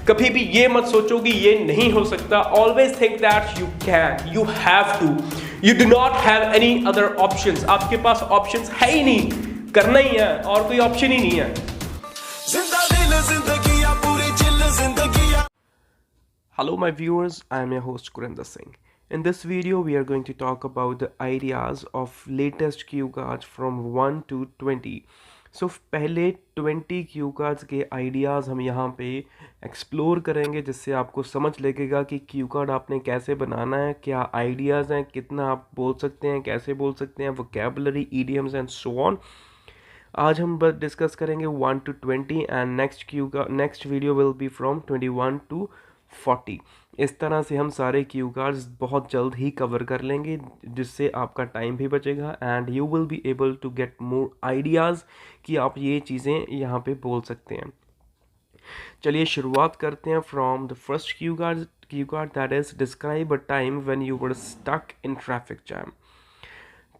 कभी भी ये मत सोचो कि ये नहीं हो सकता। Always think that you can, you have to, you do not have any other options. आपके पास ऑप्शंस है ही नहीं, करना ही है और कोई ऑप्शन ही नहीं है। Hello my viewers, I am your host Kurinder Singh. In this video we are going to talk about the ideas of latest cue cards from 1 to 20. So पहले 20 क्यू कार्ड्स के आइडियाज़ हम यहाँ पे explore करेंगे, जिससे आपको समझ लगेगा कि क्यू कार्ड आपने कैसे बनाना है, क्या आइडियाज़ हैं, कितना आप बोल सकते हैं, कैसे बोल सकते हैं, vocabulary, idioms and so on. आज हम बस डिस्कस करेंगे 1 to 20 and next video will be from 21 to 40। इस तरह से हम सारे क्यू कार्ड्स बहुत जल्द ही कवर कर लेंगे, जिससे आपका टाइम भी बचेगा and you will be able to get more ideas कि आप ये चीज़ें यहाँ पे बोल सकते हैं। चलिए शुरुआत करते हैं from the first cue card that is describe a time when you were stuck in traffic jam.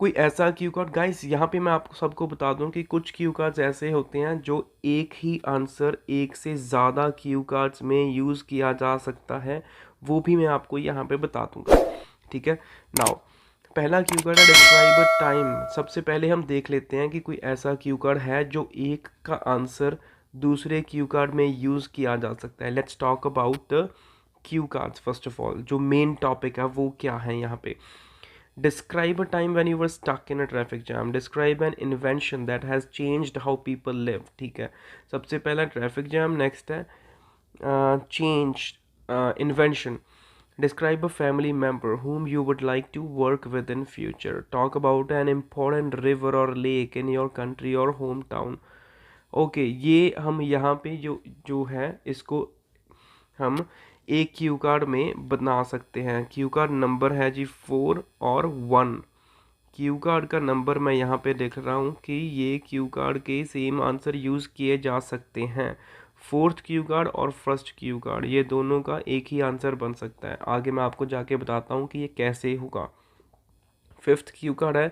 कोई ऐसा क्यू कार्ड, गाइस यहाँ पे मैं आपको सबको बता दूं कि कुछ क्यू कार्ड्स ऐसे होते हैं जो एक ही आंसर एक से ज़्यादा क्यू कार्ड्स में यूज़ किया जा सकता है, वो भी मैं आपको यहाँ पे बता दूंगा। ठीक है, नाउ पहला क्यू कार्ड है डिस्क्राइब अ टाइम। सबसे पहले हम देख लेते हैं कि कोई ऐसा क्यू कार्ड है जो एक का आंसर दूसरे क्यू कार्ड में यूज़ किया जा सकता है। Let's talk about the cue cards. First of all जो मेन टॉपिक है वो क्या है यहाँ पे। Describe a time when you were stuck in a traffic jam. Describe an invention that has changed how people live. ठीक है, सबसे पहला ट्रैफिक जैम, नेक्स्ट है change invention. Describe a family member whom you would like to work with in future. Talk about an important river or lake in your country or hometown. Okay, ये हम यहाँ पे जो जो है इसको हम एक क्यू कार्ड में बना सकते हैं। क्यू कार्ड नंबर है जी 4 और 1। क्यू कार्ड का नंबर मैं यहाँ पे देख रहा हूँ कि ये क्यू कार्ड के सेम आंसर यूज़ किए जा सकते हैं। फोर्थ क्यू कार्ड और फर्स्ट क्यू कार्ड, ये दोनों का एक ही आंसर बन सकता है। आगे मैं आपको जाके बताता हूँ कि ये कैसे होगा। फिफ्थ क्यू कार्ड है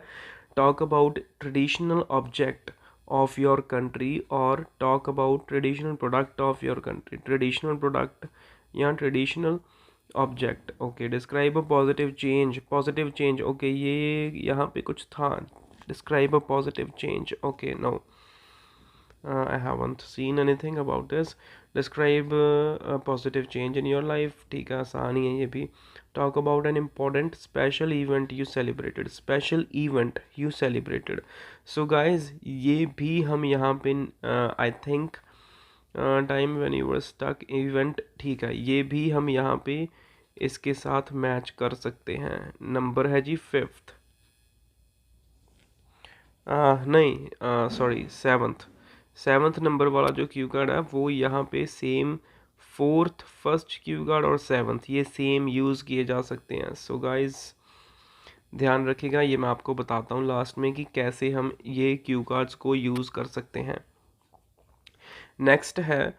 talk about traditional object of your country और talk about traditional product of your country. Traditional product या traditional object. Okay, describe a positive change. Positive change, okay, ये यहाँ पे कुछ था। Describe a positive change, okay, no, I haven't seen anything about this. Describe a positive change in your life. ठीक है, आसान ही है ये भी। Talk about an important special event you celebrated. Special event you celebrated. So guys, ये भी हम यहाँ पे I think time when you were stuck event, ठीक है, ये भी हम यहाँ पे इसके साथ मैच कर सकते हैं। नंबर है जी 5th, नहीं सॉरी 7th नंबर वाला जो क्यू कार्ड है वो यहाँ पे same 4th, first cue card और 7th ये सेम यूज़ किए जा सकते हैं। सो गाइज ध्यान रखिएगा, ये मैं आपको बताता हूँ लास्ट में कि कैसे हम ये क्यू कार्ड्स को यूज़ कर सकते हैं। नेक्स्ट है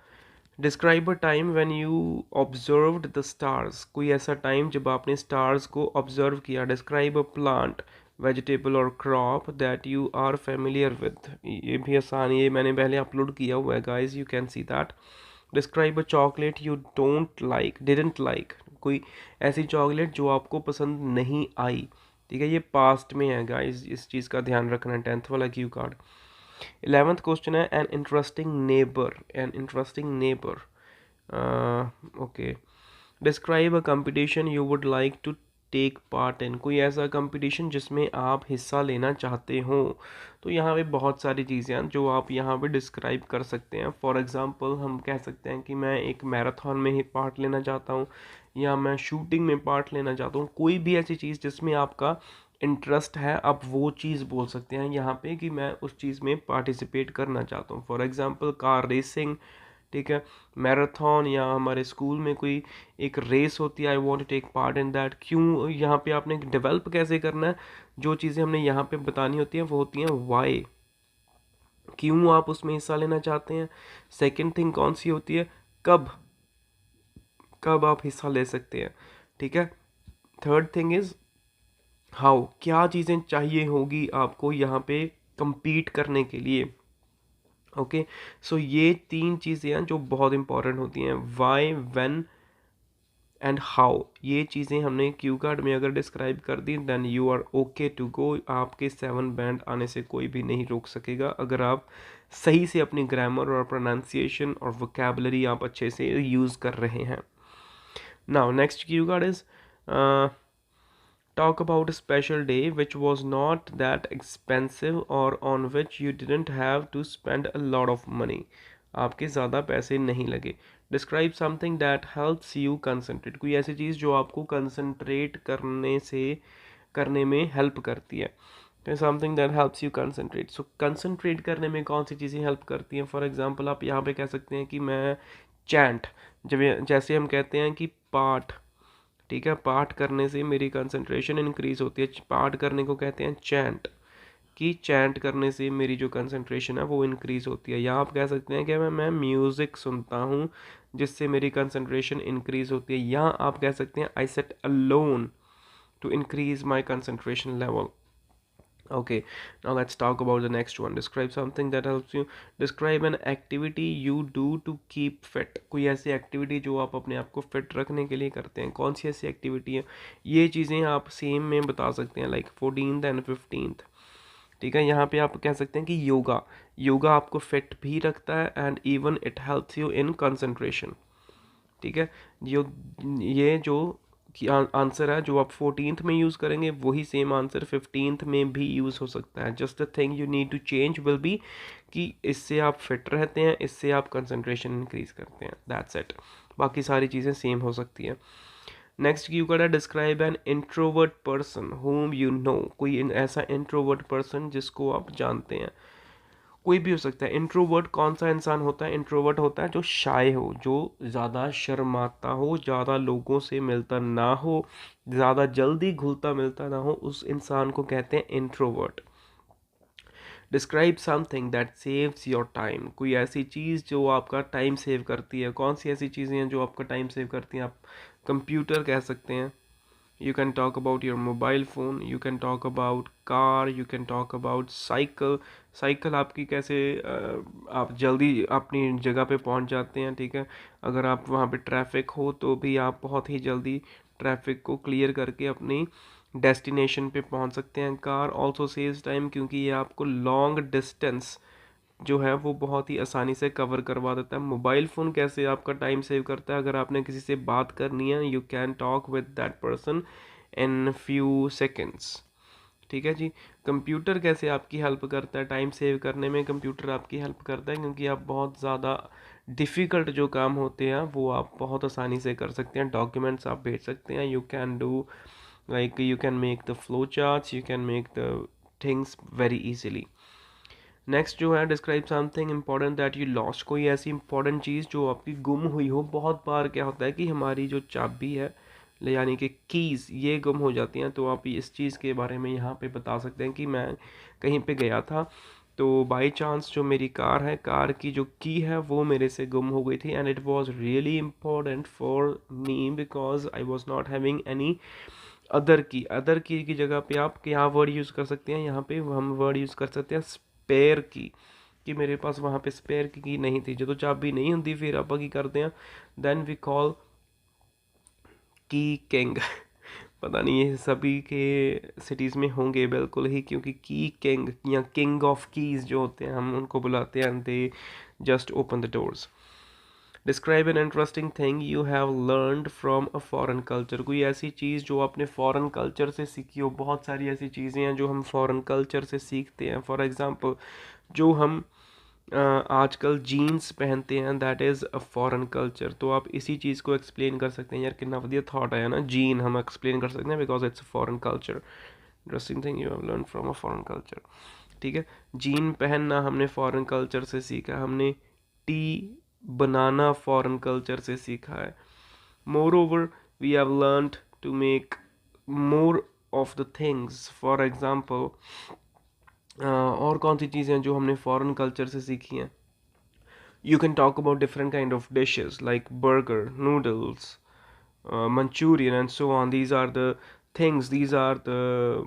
describe a time when you observed the stars. कोई ऐसा टाइम जब आपने स्टार्स को ऑब्जर्व किया। डिस्क्राइब अ प्लांट, वेजिटेबल और crop that you are familiar with. ये भी आसान, ये मैंने पहले अपलोड किया हुआ है guys, you can see that. Describe a chocolate you don't like, didn't like. कोई ऐसी चॉकलेट जो आपको पसंद नहीं आई। ठीक है, ये पास्ट में है गाइज, इस चीज़ का ध्यान रखना है। 10th वाला क्यू कार्ड। 11th क्वेश्चन है an interesting neighbour. An interesting neighbour, okay. Describe a competition you would like to take part in. कोई ऐसा कंपटीशन जिसमें आप हिस्सा लेना चाहते हो। तो यहाँ पे बहुत सारी चीज़ें हैं जो आप यहाँ पे डिस्क्राइब कर सकते हैं। फॉर एग्जांपल हम कह सकते हैं कि मैं एक मैराथन में ही पार्ट लेना चाहता हूँ, या मैं शूटिंग में पार्ट लेना चाहता हूँ। कोई भी ऐसी चीज़ जिसमें आपका इंटरेस्ट है, आप वो चीज़ बोल सकते हैं यहाँ पे कि मैं उस चीज़ में पार्टिसिपेट करना चाहता हूँ। फॉर एग्जांपल कार रेसिंग, ठीक है, मैराथन, या हमारे स्कूल में कोई एक रेस होती है, I want to take part in that. क्यों, यहाँ पे आपने डेवलप कैसे करना है, जो चीज़ें हमने यहाँ पे बतानी होती हैं वो होती हैं वाई, क्यों आप उसमें हिस्सा लेना चाहते हैं। सेकंड थिंग कौन सी होती है, कब, कब आप हिस्सा ले सकते हैं। ठीक है, थर्ड थिंग इज़ हाउ, क्या चीज़ें चाहिए होगी आपको यहाँ पे compete करने के लिए। ओके, सो ये तीन चीज़ें हैं जो बहुत इंपॉर्टेंट होती हैं, वाई, व्हेन एंड हाउ। ये चीज़ें हमने क्यू कार्ड में अगर डिस्क्राइब कर दी then you are okay to go. आपके 7 बैंड आने से कोई भी नहीं रोक सकेगा अगर आप सही से अपनी ग्रामर और प्रोनाउंसिएशन और वोकेबलरी आप अच्छे से यूज़ कर रहे हैं। Now next cue card is talk about a special day which was not that expensive or on which you didn't have to spend a lot of money. आपके ज़्यादा पैसे नहीं लगे। Describe something that helps you concentrate. कोई ऐसी चीज़ जो आपको concentrate करने में help करती है। Something that helps you concentrate. So concentrate करने में कौन सी चीज़ें हेल्प करती हैं? फॉर एग्जांपल आप यहाँ पे कह सकते हैं कि मैं चैंट, जब जैसे हम कहते हैं कि पाठ, ठीक है, पाठ करने से मेरी कंसंट्रेशन इंक्रीज होती है। पाठ करने को कहते हैं चैंट, कि चैंट करने से मेरी जो कंसंट्रेशन है वो इंक्रीज होती है। या आप कह सकते हैं कि मैं म्यूज़िक सुनता हूँ जिससे मेरी कंसंट्रेशन इंक्रीज होती है। या आप कह सकते हैं I sat alone to increase my concentration level. Okay, now let's talk about the next one. Describe something that helps you. Describe an activity you do to keep fit. कोई ऐसी activity जो आप अपने आप को फिट रखने के लिए करते हैं, कौन सी ऐसी एक्टिविटी है? ये चीज़ें आप सेम में बता सकते हैं, लाइक 14th एंड 15th। ठीक है, यहाँ पे आप कह सकते हैं कि योगा, योगा आपको फिट भी रखता है and even it helps you in concentration. ठीक है, जो ये जो कि आंसर है जो आप 14th में यूज़ करेंगे वही सेम आंसर 15th में भी यूज़ हो सकता है। Just the thing you need to change will be कि इससे आप फिट रहते हैं, इससे आप कंसंट्रेशन इंक्रीज करते हैं, दैट्स इट। बाकी सारी चीज़ें सेम हो सकती हैं। नेक्स्ट क्यू कार्ड है describe an introvert person home you know. कोई ऐसा इंट्रोवर्ट पर्सन जिसको आप जानते हैं, कोई भी हो सकता है। इंट्रोवर्ट कौन सा इंसान होता है? इंट्रोवर्ट होता है जो शाय हो, जो ज़्यादा शर्माता हो, ज़्यादा लोगों से मिलता ना हो, ज़्यादा जल्दी घुलता मिलता ना हो, उस इंसान को कहते हैं introvert. Describe something that saves your time. कोई ऐसी चीज़ जो आपका टाइम सेव करती है। कौन सी ऐसी चीज़ें हैं जो आपका टाइम सेव करती हैं? आप कंप्यूटर कह सकते हैं, you can talk about your mobile phone, you can talk about car, you can talk about cycle। Cycle आपकी कैसे आप जल्दी अपनी जगह पे पहुंच जाते हैं। ठीक है, अगर आप वहाँ पे ट्रैफिक हो तो भी आप बहुत ही जल्दी ट्रैफिक को क्लियर करके अपनी डेस्टिनेशन पे पहुंच सकते हैं। कार ऑल्सो सेव्स टाइम क्योंकि ये आपको लॉन्ग डिस्टेंस जो है वो बहुत ही आसानी से कवर करवा देता है। मोबाइल फ़ोन कैसे आपका टाइम सेव करता है? अगर आपने किसी से बात करनी है, you can talk with that person in few seconds. ठीक है जी। कंप्यूटर कैसे आपकी हेल्प करता है टाइम सेव करने में? कंप्यूटर आपकी हेल्प करता है क्योंकि आप बहुत ज़्यादा डिफ़िकल्ट जो काम होते हैं वो आप बहुत आसानी से कर सकते हैं। डॉक्यूमेंट्स आप भेज सकते हैं, you can do like you can make the flow charts, you can make the things very easily. Next जो है describe something important that you lost. कोई ऐसी इंपॉर्टेंट चीज़ जो आपकी गुम हुई हो। बहुत बार क्या होता है कि हमारी जो चाबी है यानी कि कीज़ ये गुम हो जाती हैं, तो आप इस चीज़ के बारे में यहाँ पे बता सकते हैं कि मैं कहीं पे गया था तो बाय चांस जो मेरी कार है, कार की जो की है वो मेरे से गुम हो गई थी and it was really important for me because I was not having any other की। अदर की जगह पे आप क्या वर्ड यूज़ कर सकते हैं? यहाँ पे हम वर्ड यूज़ कर सकते हैं स्पेयर की, कि मेरे पास वहाँ पे स्पेयर की नहीं थी। जो चाबी नहीं होती फिर आप की करते हैं, देन वी कॉल की किंग। पता नहीं ये सभी के सिटीज़ में होंगे बिल्कुल ही, क्योंकि की किंग या किंग ऑफ कीज़ जो होते हैं हम उनको बुलाते हैं, they just open the doors. Describe an interesting thing you have learned from a foreign culture. कोई ऐसी चीज़ जो आपने फॉरेन कल्चर से सीखी हो। बहुत सारी ऐसी चीज़ें हैं जो हम फॉरेन कल्चर से सीखते हैं। फॉर एग्ज़ाम्पल जो हम आजकल जीन्स पहनते हैं, that is a foreign culture. तो आप इसी चीज़ को एक्सप्लेन कर सकते हैं। यार कितना बढ़िया थॉट आया ना, जीन हम एक्सप्लेन कर सकते हैं because it's a foreign culture. Interesting thing you have learn from a foreign culture. ठीक है, जीन पहनना हमने फॉरेन कल्चर से सीखा। हमने टी बनाना फॉरेन कल्चर से सीखा है। Moreover we have learned to make more of the things. For example और कौन सी चीज़ें हैं जो हमने फॉरेन कल्चर से सीखी हैं? You can talk about different kind of dishes like burger, noodles, Manchurian, and so on. These are the things. These are the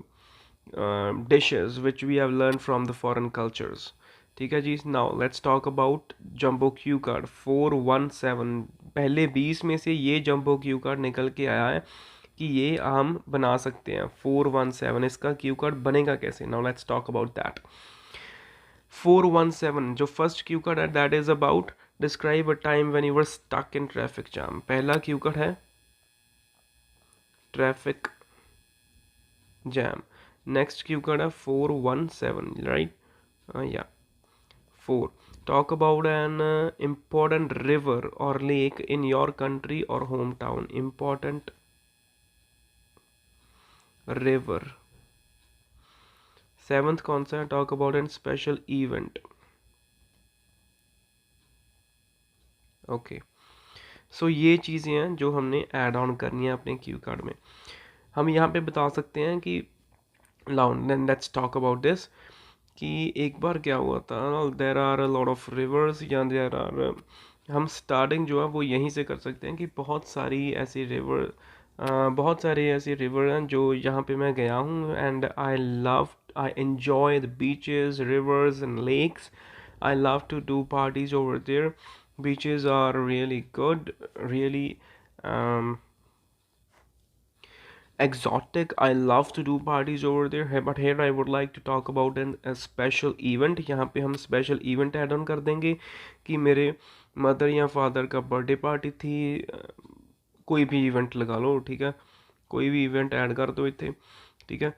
dishes which we have learned from the foreign cultures. ठीक है जी। Now let's talk about jumbo cue card 417। पहले 20 में से ये jumbo cue card निकल के आया है कि ये हम बना सकते हैं। 417 इसका क्यू कार्ड बनेगा कैसे? Now let's talk about that. 417 जो फर्स्ट क्यू कार्ड है that is about describe a time when you were stuck in traffic jam. पहला क्यू कार्ड है traffic jam. Next cue card है 417, राइट? या 4. Talk about an important river or lake in your country or hometown. Important river. Seventh कौन सा है? Talk about an special event. Okay, so ये चीज़ें हैं जो हमने ऐड ऑन करनी है अपने क्यू कार्ड में। हम यहाँ पे बता सकते हैं कि लेट्स टॉक अबाउट दिस कि एक बार क्या हुआ था, there are a lot of rivers या देर आर, हम स्टार्टिंग जो है वो यहीं से कर सकते हैं कि बहुत सारी ऐसी रिवर, बहुत सारे ऐसे रिवर हैं जो यहाँ पे मैं गया हूँ and I enjoy the beaches, rivers and lakes. I love to do parties over there. Beaches are really good, really um, exotic. I love to do parties over there. But here I would like to talk about a special event. यहाँ पे हम special event add on कर देंगे कि मेरे mother या father का birthday party थी, कोई भी इवेंट लगा लो, ठीक है, कोई भी इवेंट ऐड कर दो इतने, ठीक है।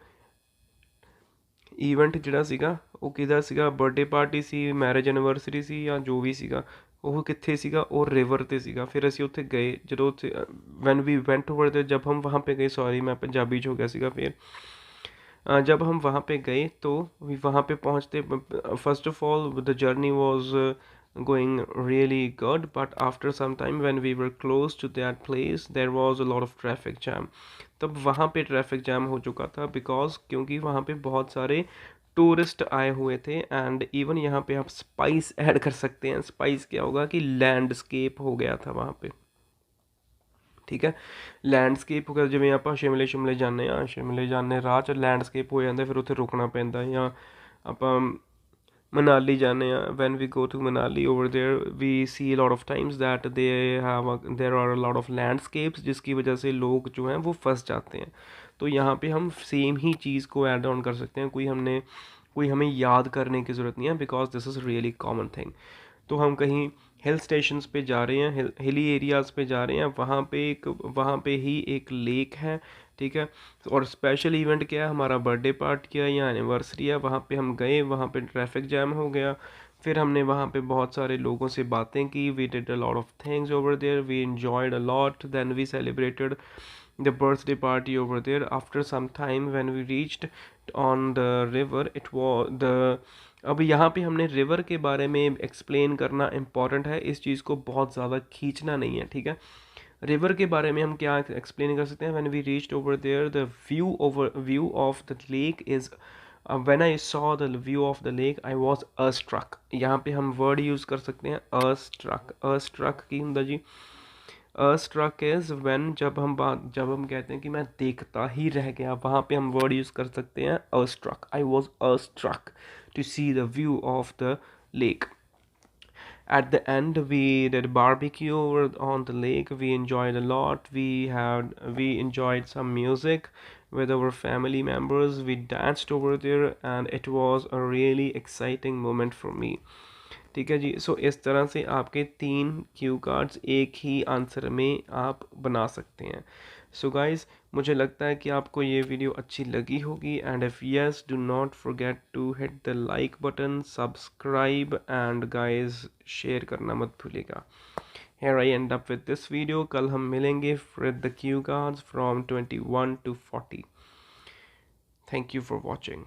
ਈਵੈਂਟ ਜਿਹੜਾ ਸੀਗਾ ਉਹ ਕਿਹਦਾ ਸੀਗਾ? ਬਰਥਡੇ ਪਾਰਟੀ ਸੀ, ਮੈਰਿਜ ਐਨੀਵਰਸਰੀ ਸੀ ਜਾਂ ਜੋ ਵੀ ਸੀਗਾ, ਉਹ ਕਿੱਥੇ ਸੀਗਾ? ਉਹ ਰਿਵਰ ਤੇ ਸੀਗਾ। ਫਿਰ ਅਸੀਂ ਉੱਥੇ ਗਏ, ਜਦੋਂ ਉੱਥੇ when we went over there, जब हम वहाँ पे गए, सॉरी मैं पंजाबी च हो गया सीगा। फिर जब हम वहाँ पे गए तो वहाँ पे पहुँचते, first of all the journey was going really good, but after some time when we were close to that place there was a lot of traffic jam. तब वहाँ पे ट्रैफिक जैम हो चुका था बिकॉज क्योंकि वहाँ पे बहुत सारे टूरिस्ट आए हुए थे। एंड इवन यहाँ पे आप स्पाइस ऐड कर सकते हैं। स्पाइस क्या होगा कि लैंडस्केप हो गया था वहाँ पे, ठीक है। लैंडस्केप हो गया, जिवें आप शिमले शिमले जाने, शिमले जाने राह च लैंडस्केप हो जाता, फिर उत्थे रुकना पैंदा। या ਆਪਾਂ Manali जाने, when we go to Manali over there we see a lot of times that there are a lot of landscapes जिसकी वजह से लोग जो हैं वो फंस जाते हैं। तो यहाँ पे हम सेम ही चीज़ को ऐड ऑन कर सकते हैं। कोई हमें याद करने की ज़रूरत नहीं है because this is really common thing. तो हम कहीं हिल स्टेशंस पे जा रहे हैं, हिली एरियाज़ पे जा रहे हैं, वहाँ पे ही एक लेक है, ठीक है। और स्पेशल इवेंट क्या है? हमारा बर्थडे पार्टी है या एनिवर्सरी है। वहाँ पे हम गए, वहाँ पे ट्रैफिक जैम हो गया, फिर हमने वहाँ पे बहुत सारे लोगों से बातें की, we did a lot of things over there, we enjoyed a lot, then we celebrated the birthday party over there. After some time when we reached on the river, it was the, अब यहाँ पे हमने river के बारे में explain करना important है, इस चीज़ को बहुत ज़्यादा खींचना नहीं है, ठीक है। रिवर के बारे में हम क्या एक्सप्लेन कर सकते हैं? When we reached over there the view of the lake is, when I saw the view of the lake I was awestruck. यहाँ पे हम वर्ड यूज़ कर सकते हैं अस्ट्रक। अस्ट्रक की ਹੁੰਦਾ जी, अस्ट्रक इज़ व्हेन, जब हम कहते हैं कि मैं देखता ही रह गया, वहाँ पे हम वर्ड यूज़ कर सकते हैं awestruck. I was awestruck to see the view of the lake. At the end we did barbecue over on the lake. We enjoyed a lot. We enjoyed some music with our family members. We danced over there and it was a really exciting moment for me. ठीक है जी। सो इस तरह से आपके 3 cue cards एक ही answer में आप बना सकते हैं। सो गाइस, मुझे लगता है कि आपको ये वीडियो अच्छी लगी होगी and if yes, do not forget to hit the like button, subscribe and guys share करना मत भूलिएगा। Here I end up with this video. कल हम मिलेंगे with the cue cards from 21 to 40. Thank you for watching.